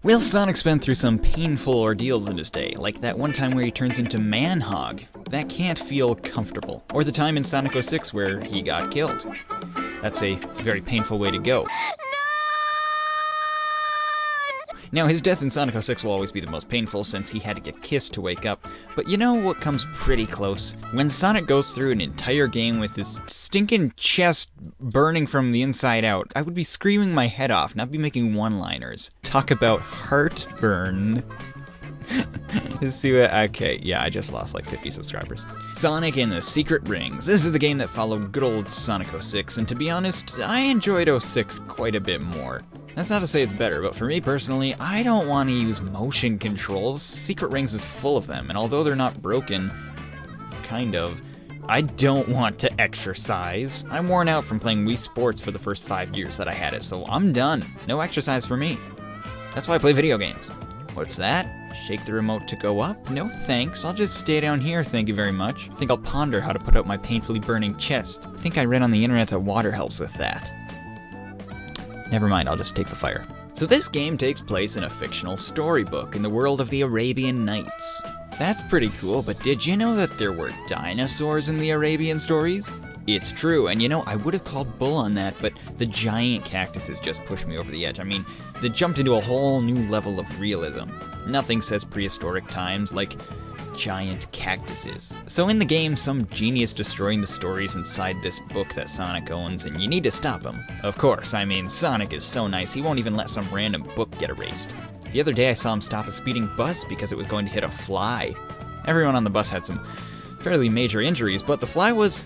Will Sonic's been through some painful ordeals in his day, like that one time where he turns into Man-Hog. That can't feel comfortable. Or the time in Sonic 06 where he got killed. That's a very painful way to go. Now, his death in Sonic 06 will always be the most painful since he had to get kissed to wake up, but you know what comes pretty close? When Sonic goes through an entire game with his stinking chest burning from the inside out, I would be screaming my head off, not be making one-liners. Talk about heartburn. See what? Okay, yeah, I just lost like 50 subscribers. Sonic and the Secret Rings. This is the game that followed good old Sonic 06, and to be honest, I enjoyed 06 quite a bit more. That's not to say it's better, but for me personally, I don't want to use motion controls. Secret Rings is full of them, and although they're not broken, kind of, I don't want to exercise. I'm worn out from playing Wii Sports for the first 5 years that I had it, so I'm done. No exercise for me. That's why I play video games. What's that? Shake the remote to go up? No thanks, I'll just stay down here, thank you very much. I think I'll ponder how to put out my painfully burning chest. I think I read on the internet that water helps with that. Never mind, I'll just take the fire. So this game takes place in a fictional storybook in the world of the Arabian Nights. That's pretty cool, but did you know that there were dinosaurs in the Arabian stories? It's true, and you know, I would have called bull on that, but the giant cactuses just pushed me over the edge. I mean, they jumped into a whole new level of realism. Nothing says prehistoric times like giant cactuses. So in the game, some genius destroying the stories inside this book that Sonic owns, and you need to stop him. Of course, I mean, Sonic is so nice, he won't even let some random book get erased. The other day I saw him stop a speeding bus because it was going to hit a fly. Everyone on the bus had some fairly major injuries, but the fly was...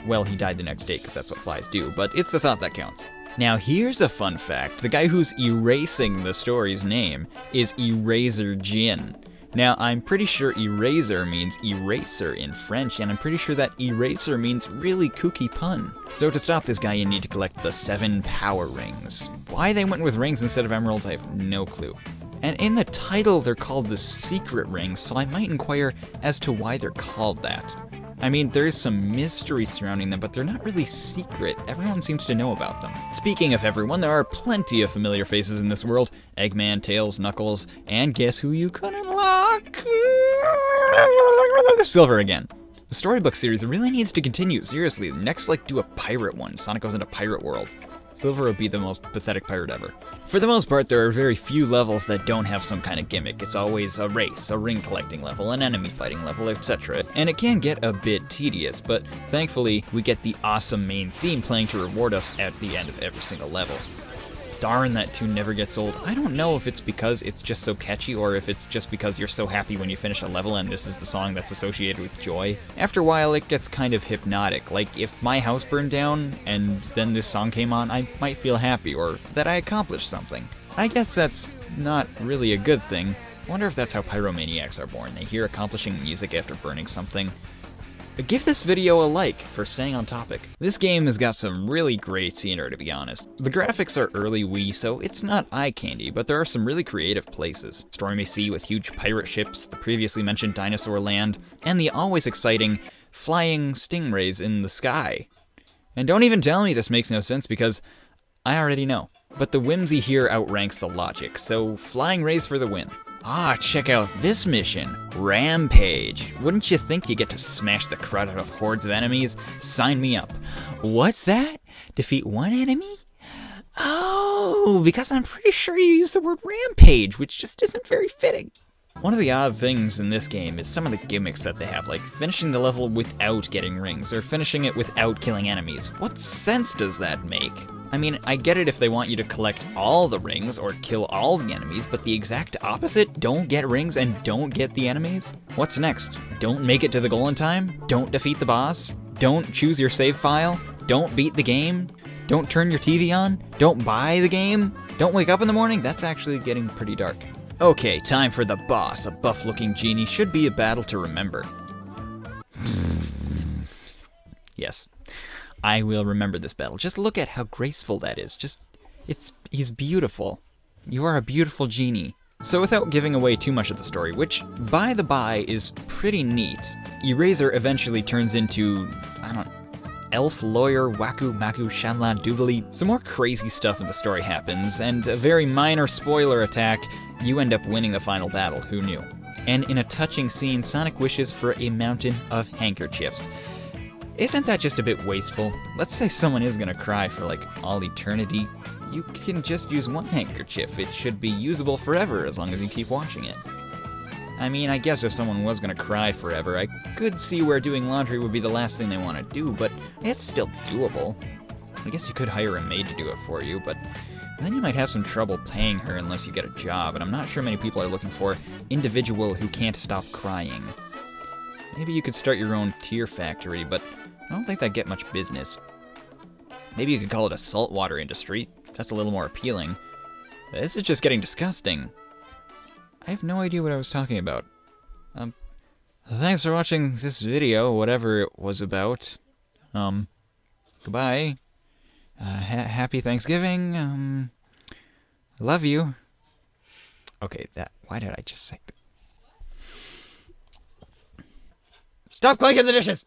well, he died the next day because that's what flies do, but it's the thought that counts. Now here's a fun fact. The guy who's erasing the story's name is Eraser Jin. Now, I'm pretty sure eraser means eraser in French, and I'm pretty sure that eraser means really kooky pun. So to stop this guy, you need to collect the 7 power rings. Why they went with rings instead of emeralds, I have no clue. And in the title, they're called the Secret Rings, so I might inquire as to why they're called that. I mean, there is some mystery surrounding them, but they're not really secret. Everyone seems to know about them. Speaking of everyone, there are plenty of familiar faces in this world. Eggman, Tails, Knuckles, and guess who you could unlock? Silver again. The storybook series really needs to continue, seriously. Next, do a pirate one. Sonic goes into Pirate World. Silver would be the most pathetic pirate ever. For the most part, there are very few levels that don't have some kind of gimmick. It's always a race, a ring collecting level, an enemy fighting level, etc. And it can get a bit tedious, but thankfully, we get the awesome main theme playing to reward us at the end of every single level. Darn, that tune never gets old. I don't know if it's because it's just so catchy or if it's just because you're so happy when you finish a level and this is the song that's associated with joy. After a while, it gets kind of hypnotic. Like, if my house burned down and then this song came on, I might feel happy or that I accomplished something. I guess that's not really a good thing. I wonder if that's how pyromaniacs are born. They hear accomplishing music after burning something. Give this video a like for staying on topic. This game has got some really great scenery, to be honest. The graphics are early Wii, so it's not eye candy, but there are some really creative places. Stormy Sea with huge pirate ships, the previously mentioned dinosaur land, and the always exciting flying stingrays in the sky. And don't even tell me this makes no sense because I already know. But the whimsy here outranks the logic, so flying rays for the win. Ah, check out this mission, Rampage. Wouldn't you think you get to smash the crud out of hordes of enemies? Sign me up. What's that? Defeat one enemy? Oh, because I'm pretty sure you used the word Rampage, which just isn't very fitting. One of the odd things in this game is some of the gimmicks that they have, like finishing the level without getting rings, or finishing it without killing enemies. What sense does that make? I mean, I get it if they want you to collect all the rings or kill all the enemies, but the exact opposite? Don't get rings and don't get the enemies? What's next? Don't make it to the goal in time? Don't defeat the boss? Don't choose your save file? Don't beat the game? Don't turn your TV on? Don't buy the game? Don't wake up in the morning? That's actually getting pretty dark. Okay, time for the boss. A buff-looking genie should be a battle to remember. Yes. I will remember this battle. Just look at how graceful that is. He's beautiful. You are a beautiful genie. So without giving away too much of the story, which, by the by, is pretty neat, Eraser eventually turns into, elf lawyer Waku Maku Shanlan Doobly. Some more crazy stuff in the story happens, and a very minor spoiler attack, you end up winning the final battle, who knew? And in a touching scene, Sonic wishes for a mountain of handkerchiefs. Isn't that just a bit wasteful? Let's say someone is gonna cry for like all eternity. You can just use one handkerchief. It should be usable forever as long as you keep watching it. I mean, I guess if someone was gonna cry forever, I could see where doing laundry would be the last thing they want to do, but it's still doable. I guess you could hire a maid to do it for you, but then you might have some trouble paying her unless you get a job, and I'm not sure many people are looking for individual who can't stop crying. Maybe you could start your own tear factory, but I don't think that'd get much business. Maybe you could call it a saltwater industry. That's a little more appealing. This is just getting disgusting. I have no idea what I was talking about. Thanks for watching this video, whatever it was about. Goodbye. Happy Thanksgiving. I love you. Okay, why did I just say that? Stop clanking the dishes!